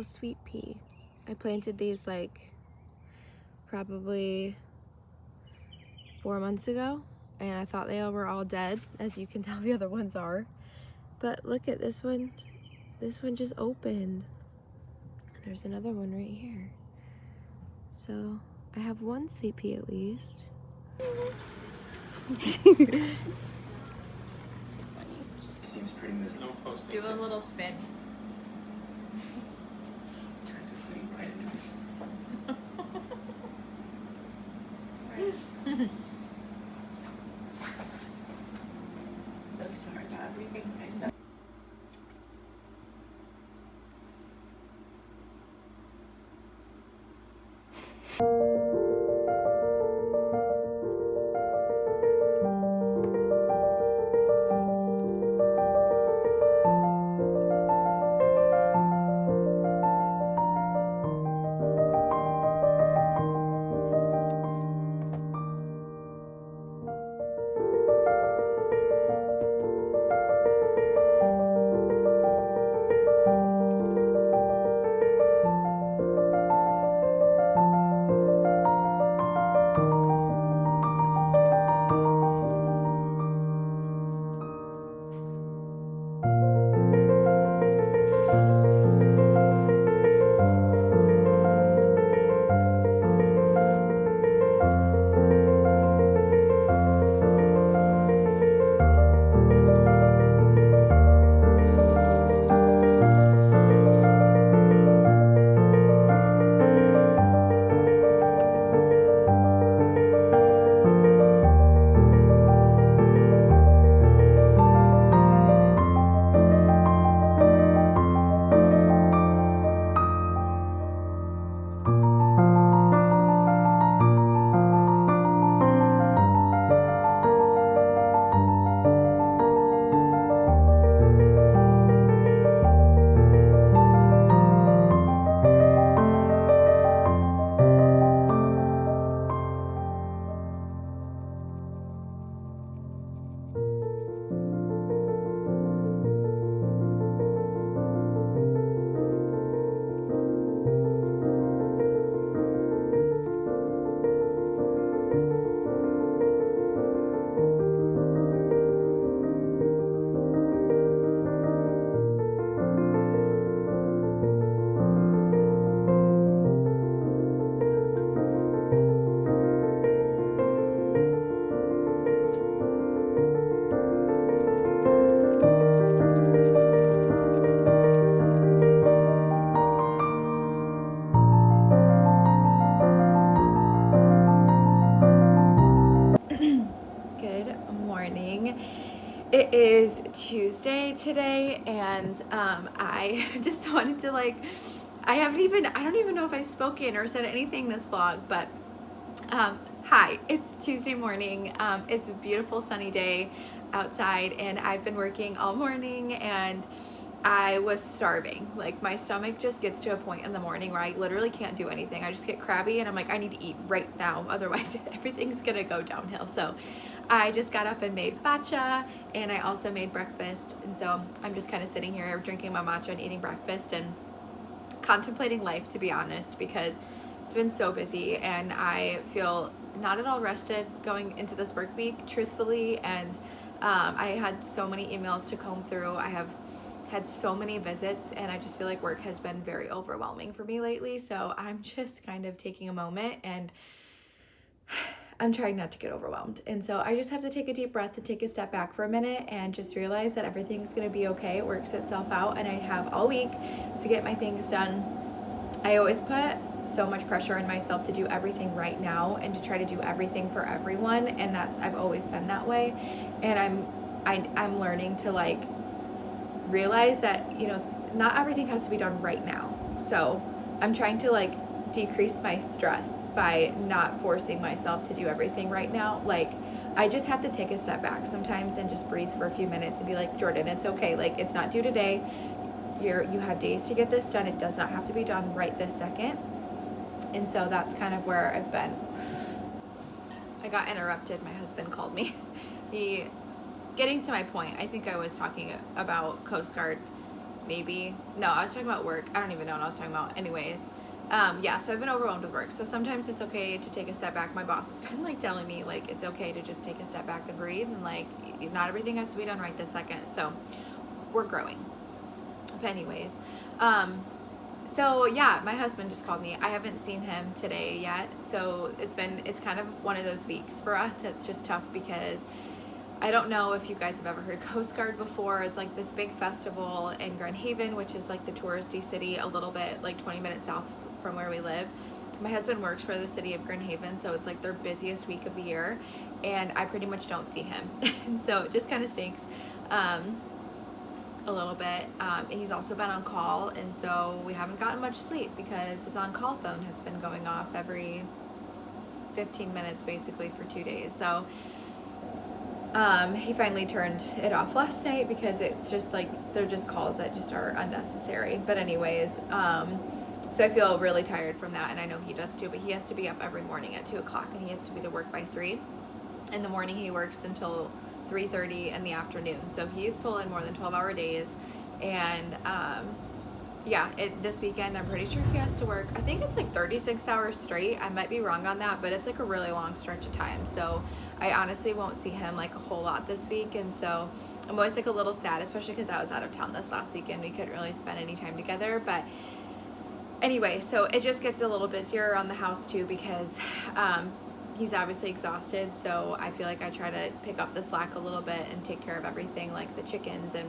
sweet pea. I planted these like probably 4 months ago, and I thought they were all dead, as you can tell the other ones are. But look at this one. This one just opened. There's another one right here. So I have one sweet pea at least. Seems pretty good. No posting. Do a little spin. Guys are putting right into me. I'm sorry about everything I said. Good morning. It is Tuesday today, and I just wanted to I don't even know if I've spoken or said anything this vlog, but hi, it's Tuesday morning. It's a beautiful sunny day outside, and I've been working all morning, and I was starving. Like, my stomach just gets to a point in the morning where I literally can't do anything. I just get crabby, and I'm like, I need to eat right now, otherwise everything's gonna go downhill. So I just got up and made matcha, and I also made breakfast, and so I'm just kind of sitting here drinking my matcha and eating breakfast and contemplating life, to be honest, because it's been so busy, and I feel not at all rested going into this work week, truthfully. And I had so many emails to comb through. I have had so many visits, and I just feel like work has been very overwhelming for me lately. So I'm just kind of taking a moment, and I'm trying not to get overwhelmed. And so I just have to take a deep breath, to take a step back for a minute, and just realize that everything's going to be okay. It works itself out, and I have all week to get my things done. I always put so much pressure on myself to do everything right now and to try to do everything for everyone, and I've always been that way. And I'm learning to realize that, not everything has to be done right now. So I'm trying to decrease my stress by not forcing myself to do everything right now. I just have to take a step back sometimes and just breathe for a few minutes and be like, Jordan, it's okay. It's not due today. You have days to get this done. It does not have to be done right this second. And so that's kind of where I've been. I got interrupted. My husband called me. Getting to my point, I think I was talking about Coast Guard maybe. No, I was talking about work. I don't even know what I was talking about. Anyways, yeah, so I've been overwhelmed with work. So sometimes it's okay to take a step back. My boss has been like telling me like it's okay to just take a step back and breathe, and like not everything has to be done right this second. So we're growing. But anyways, so yeah, my husband just called me. I haven't seen him today yet. So it's kind of one of those weeks for us. It's just tough because I don't know if you guys have ever heard of Coast Guard before. It's like this big festival in Grand Haven, which is like the touristy city, a little bit like 20 minutes south from where we live. My husband works for the city of Grand Haven, so it's like their busiest week of the year, and I pretty much don't see him. And so it just kind of stinks a little bit. And he's also been on call, and so we haven't gotten much sleep because his on-call phone has been going off every 15 minutes basically for 2 days. So he finally turned it off last night because it's just like they're just calls that just are unnecessary. But anyways, so I feel really tired from that, and I know he does too. But he has to be up every morning at 2 o'clock, and he has to be to work by 3. In the morning, he works until 3:30 in the afternoon. So he's pulling more than 12-hour days, and yeah, this weekend I'm pretty sure he has to work. I think it's like 36 hours straight. I might be wrong on that, but it's like a really long stretch of time. So I honestly won't see him like a whole lot this week, and so I'm always like a little sad, especially because I was out of town this last weekend. We couldn't really spend any time together, but anyway, so it just gets a little busier around the house too because he's obviously exhausted. So I feel like I try to pick up the slack a little bit and take care of everything, like the chickens and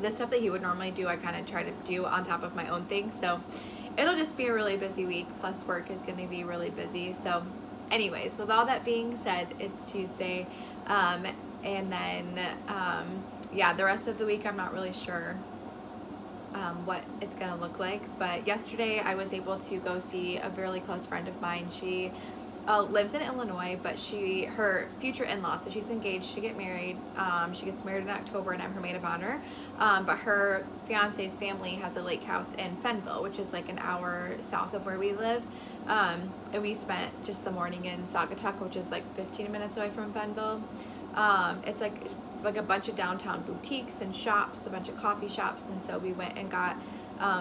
the stuff that he would normally do. I kind of try to do on top of my own things. So it'll just be a really busy week. Plus work is going to be really busy. So anyways, with all that being said, it's Tuesday. And then, yeah, the rest of the week, I'm not really sure what it's gonna look like. But yesterday I was able to go see a really close friend of mine. She lives in Illinois, but her future in-law, so she's engaged to get married. She gets married in October, and I'm her maid of honor. But her fiance's family has a lake house in Fenville, which is like an hour south of where we live. And we spent just the morning in Saugatuck, which is like 15 minutes away from Fenville. It's like a bunch of downtown boutiques and shops, a bunch of coffee shops, and so we went and got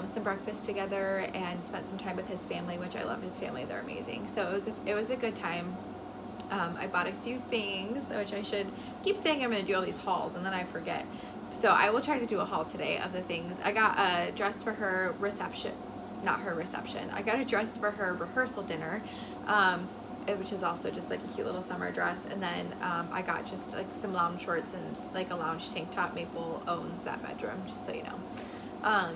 some breakfast together and spent some time with his family, which I love his family. They're amazing. So it was a good time. I bought a few things, which I should keep saying I'm going to do all these hauls, and then I forget. So I will try to do a haul today of the things. I got a dress for her reception, not her reception. I got a dress for her rehearsal dinner. Which is also just like a cute little summer dress. And then I got just like some lounge shorts and like a lounge tank top. Maple owns that bedroom, just so you know.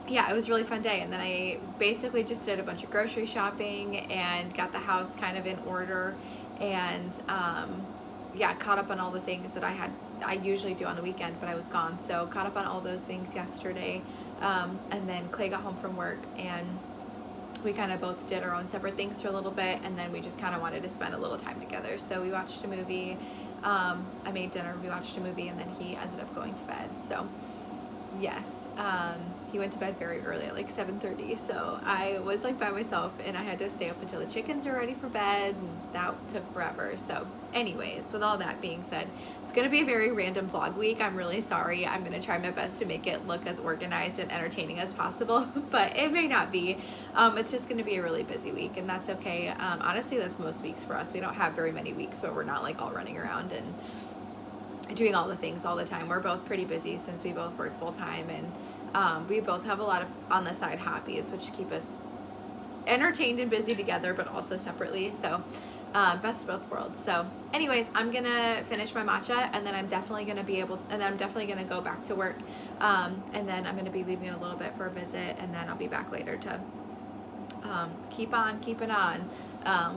Yeah, it was a really fun day. And then I basically just did a bunch of grocery shopping and got the house kind of in order, and yeah, caught up on all the things that I usually do on the weekend, but I was gone. So caught up on all those things yesterday. And then Clay got home from work, and we kind of both did our own separate things for a little bit, and then we just kind of wanted to spend a little time together. So we watched a movie. I made dinner, we watched a movie, and then he ended up going to bed. So yes, he went to bed very early at like 7:30. So I was like by myself, and I had to stay up until the chickens were ready for bed, and that took forever. So anyways, with all that being said, it's going to be a very random vlog week. I'm really sorry. I'm going to try my best to make it look as organized and entertaining as possible, but it may not be. It's just going to be a really busy week, and that's okay. Honestly, that's most weeks for us. We don't have very many weeks where we're not like all running around and doing all the things all the time. We're both pretty busy since we both work full time, and we both have a lot of on the side hobbies, which keep us entertained and busy together, but also separately. So best of both worlds. So anyways, I'm gonna finish my matcha, and then I'm definitely gonna go back to work, and then I'm gonna be leaving in a little bit for a visit, and then I'll be back later to keep on keeping on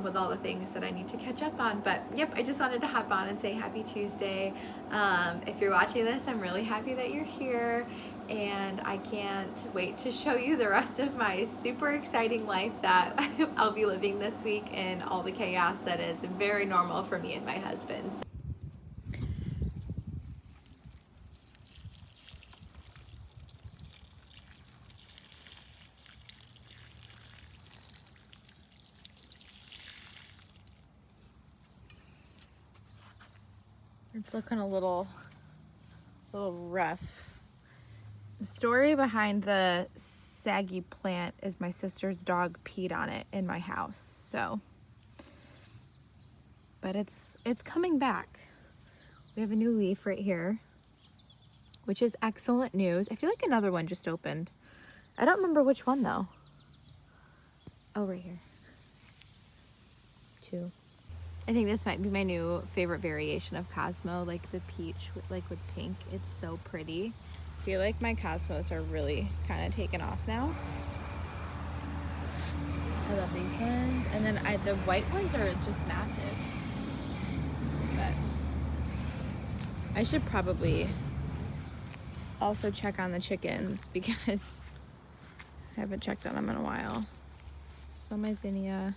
with all the things that I need to catch up on. But yep, I just wanted to hop on and say happy Tuesday. If you're watching this, I'm really happy that you're here, and I can't wait to show you the rest of my super exciting life that I'll be living this week in all the chaos that is very normal for me and my husband. So it's looking a little rough. story behind the saggy plant is my sister's dog peed on it in my house. So, but it's coming back. We have a new leaf right here, which is excellent news. I feel like another one just opened. I don't remember which one though. Oh, right here. 2. I think this might be my new favorite variation of Cosmo, like the peach with pink. It's so pretty. I feel like my Cosmos are really kind of taken off now. I love these ones. And then the white ones are just massive. But I should probably also check on the chickens because I haven't checked on them in a while. So my zinnia.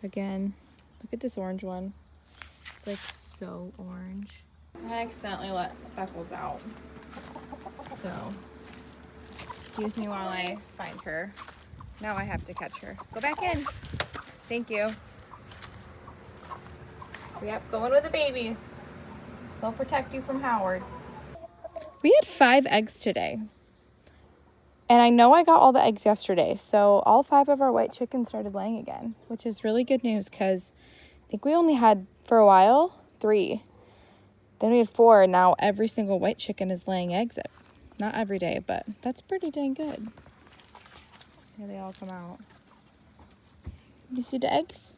Again, look at this orange one. It's like so orange. I accidentally let Speckles out. So, excuse me while I find her. Now I have to catch her. Go back in. Thank you. Yep, going with the babies. They'll protect you from Howard. We had 5 eggs today. And I know I got all the eggs yesterday. So all 5 of our white chickens started laying again, which is really good news because I think we only had, for a while, 3. Then we had 4, and now every single white chicken is laying eggs. Not every day, but that's pretty dang good. Here they all come out. You see the eggs?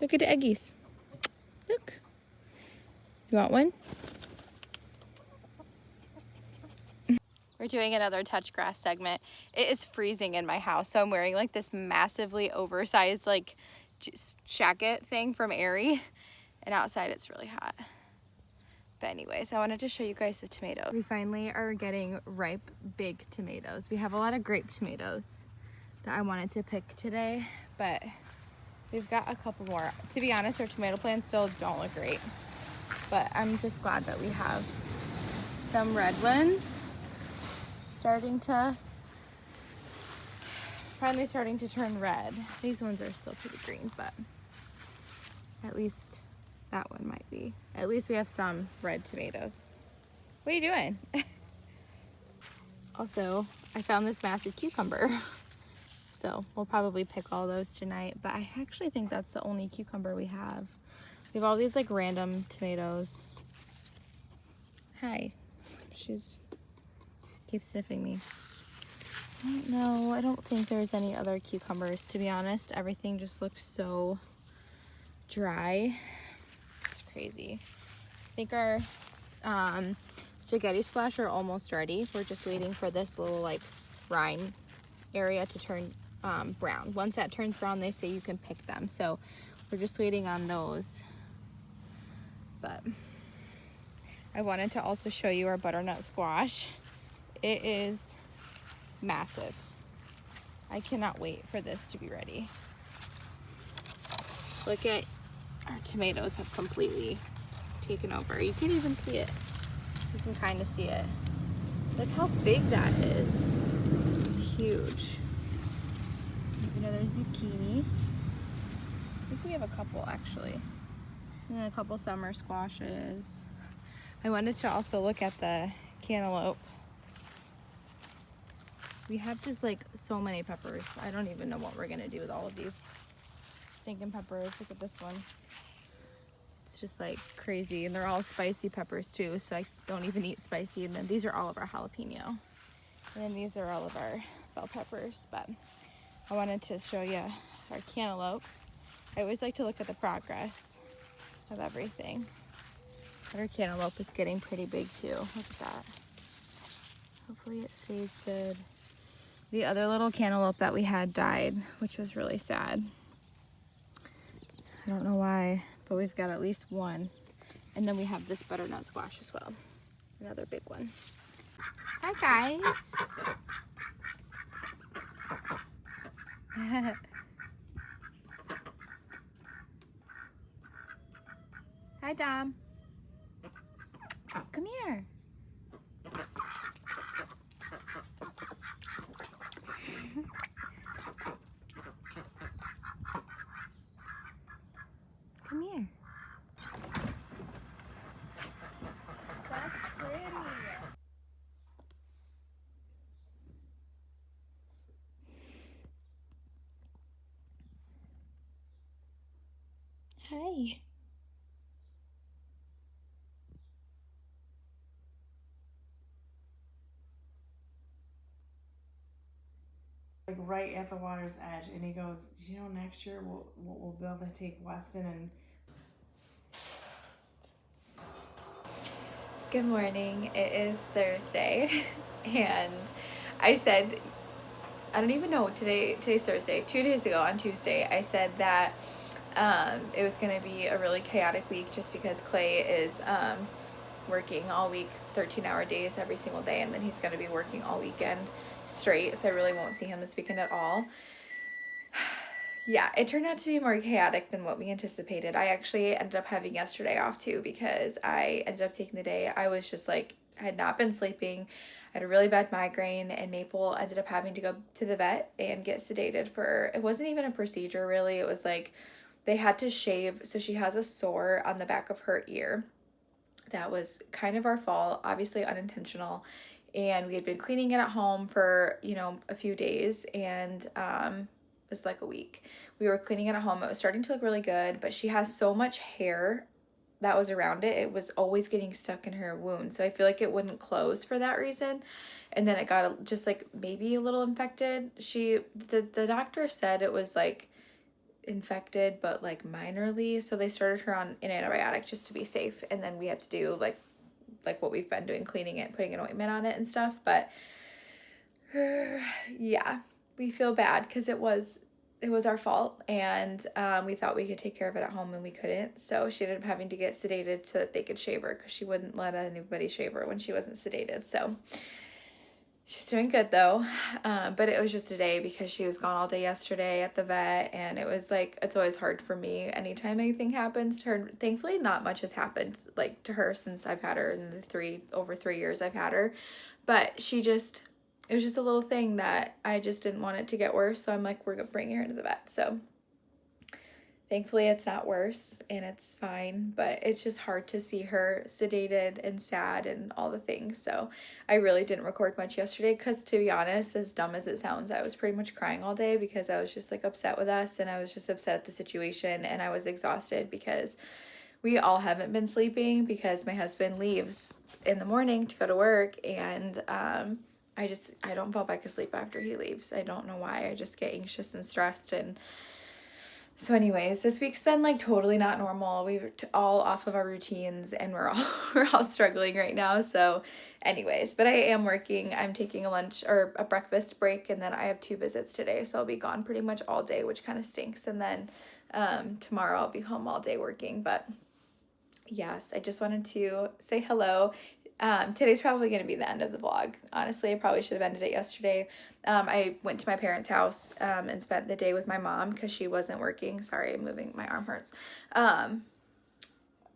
Look at the eggies. Look. You want one? We're doing another touch grass segment. It is freezing in my house, so I'm wearing like this massively oversized like jacket thing from Aerie, and outside it's really hot. But anyways, I wanted to show you guys the tomato. We finally are getting ripe, big tomatoes. We have a lot of grape tomatoes that I wanted to pick today, but we've got a couple more. To be honest, our tomato plants still don't look great, but I'm just glad that we have some red ones finally starting to turn red. These ones are still pretty green, but at least that one might be. At least we have some red tomatoes. What are you doing? Also, I found this massive cucumber. So we'll probably pick all those tonight, but I actually think that's the only cucumber we have. We have all these like random tomatoes. Hi. She's keeps sniffing me. I don't think there's any other cucumbers, to be honest. Everything just looks so dry. It's crazy. I think our spaghetti squash are almost ready. We're just waiting for this little like rind area to turn brown. Once that turns brown, they say you can pick them. So we're just waiting on those. But I wanted to also show you our butternut squash. It is massive. I cannot wait for this to be ready. Look at our tomatoes have completely taken over. You can't even see it. You can kind of see it. Look how big that is. It's huge. Another zucchini. I think we have a couple actually. And then a couple summer squashes. I wanted to also look at the cantaloupe. We have just like so many peppers. I don't even know what we're gonna do with all of these stinking peppers. Look at this one. It's just like crazy, and they're all spicy peppers too, so I don't even eat spicy. And then these are all of our jalapeno, and then these are all of our bell peppers. But I wanted to show you our cantaloupe. I always like to look at the progress of everything. But our cantaloupe is getting pretty big too. Look at that. Hopefully it stays good. The other little cantaloupe that we had died, which was really sad. I don't know why, but we've got at least one. And then we have this butternut squash as well. Another big one. Hi guys. Hi Dom. Come here. Come here. That's pretty. Hi. Like right at the water's edge, and he goes, "Do you know next year we'll be able to take Weston and." Good morning. It is Thursday, and I said, I don't even know, today's Thursday. 2 days ago on Tuesday, I said that it was going to be a really chaotic week just because Clay is working all week, 13-hour days every single day, and then he's going to be working all weekend straight, so I really won't see him this weekend at all. Yeah, it turned out to be more chaotic than what we anticipated. I actually ended up having yesterday off too because I ended up taking the day. I was just like, I had not been sleeping. I had a really bad migraine, and Maple ended up having to go to the vet and get sedated for, it wasn't even a procedure really. It was like they had to shave. So she has a sore on the back of her ear. That was kind of our fault, obviously unintentional. And we had been cleaning it at home for, a few days, and it was like a week. We were cleaning it at home. It was starting to look really good, but she has so much hair that was around it. It was always getting stuck in her wound. So I feel like it wouldn't close for that reason. And then it got just like maybe a little infected. The doctor said it was like infected but like minorly, so they started her on an antibiotic just to be safe, and then we had to do like what we've been doing, cleaning it, putting an ointment on it and stuff. But yeah, we feel bad because it was our fault, and we thought we could take care of it at home, and we couldn't. So she ended up having to get sedated so that they could shave her, because she wouldn't let anybody shave her when she wasn't sedated. So she's doing good though, but it was just a day because she was gone all day yesterday at the vet, and it was like, it's always hard for me anytime anything happens to her. Thankfully, not much has happened like to her since I've had her in the over 3 years I've had her, but it was just a little thing that I just didn't want it to get worse, so I'm like, we're gonna bring her into the vet. So thankfully, it's not worse and it's fine, but it's just hard to see her sedated and sad and all the things. So I really didn't record much yesterday because, to be honest, as dumb as it sounds, I was pretty much crying all day because I was just like upset with us, and I was just upset at the situation, and I was exhausted because we all haven't been sleeping because my husband leaves in the morning to go to work, and I don't fall back asleep after he leaves. I don't know why. I just get anxious and stressed. And so anyways, this week's been like totally not normal. We were all off of our routines, and we're all we're all struggling right now. So anyways, but I am working. I'm taking a lunch or a breakfast break, and then I have 2 visits today, so I'll be gone pretty much all day, which kind of stinks. And then tomorrow I'll be home all day working. But yes, I just wanted to say hello. Today's probably going to be the end of the vlog. Honestly, I probably should have ended it yesterday. I went to my parents' house and spent the day with my mom because she wasn't working. Sorry, I'm moving. My arm hurts. I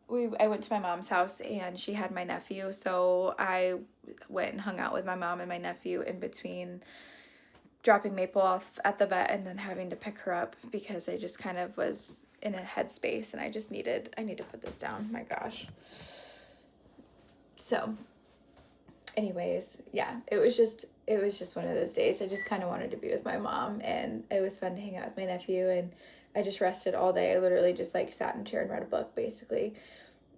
went to my mom's house, and she had my nephew, so I went and hung out with my mom and my nephew in between dropping Maple off at the vet and then having to pick her up, because I just kind of was in a headspace and I need to put this down. My gosh. So anyways, yeah, it was just one of those days. I just kind of wanted to be with my mom, and it was fun to hang out with my nephew, and I just rested all day. I literally just like sat in a chair and read a book basically,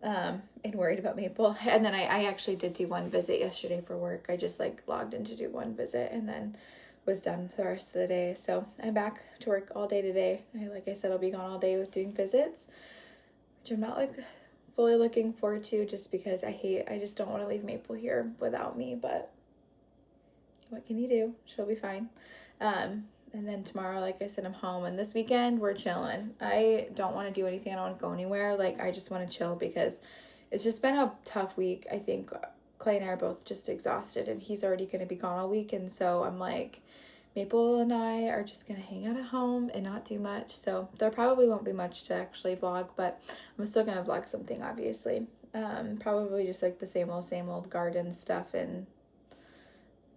and worried about Maple. And then I actually did do one visit yesterday for work. I just like logged in to do one visit and then was done for the rest of the day. So I'm back to work all day today. Like I said, I'll be gone all day with doing visits, which I'm not like fully looking forward to, just because I just don't want to leave Maple here without me, but what can you do? She'll be fine. And then tomorrow, like I said, I'm home, and this weekend we're chilling. I don't want to do anything. I don't want to go anywhere. Like, I just want to chill because it's just been a tough week. I think Clay and I are both just exhausted, and he's already going to be gone all week, and so I'm like, Maple and I are just going to hang out at home and not do much. So there probably won't be much to actually vlog, but I'm still going to vlog something, obviously. Probably just like the same old garden stuff and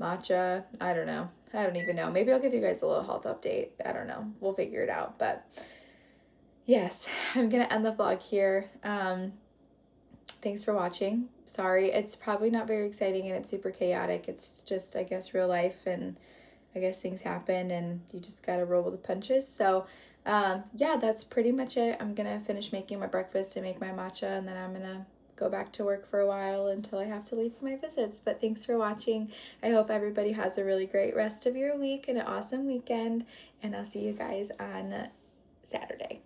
matcha. I don't know. I don't even know. Maybe I'll give you guys a little health update. I don't know. We'll figure it out. But yes, I'm going to end the vlog here. Thanks for watching. Sorry, it's probably not very exciting and it's super chaotic. It's just, I guess, real life, and I guess things happen and you just gotta roll with the punches. So yeah, that's pretty much it. I'm gonna finish making my breakfast and make my matcha, and then I'm gonna go back to work for a while until I have to leave for my visits. But thanks for watching. I hope everybody has a really great rest of your week and an awesome weekend, and I'll see you guys on Saturday.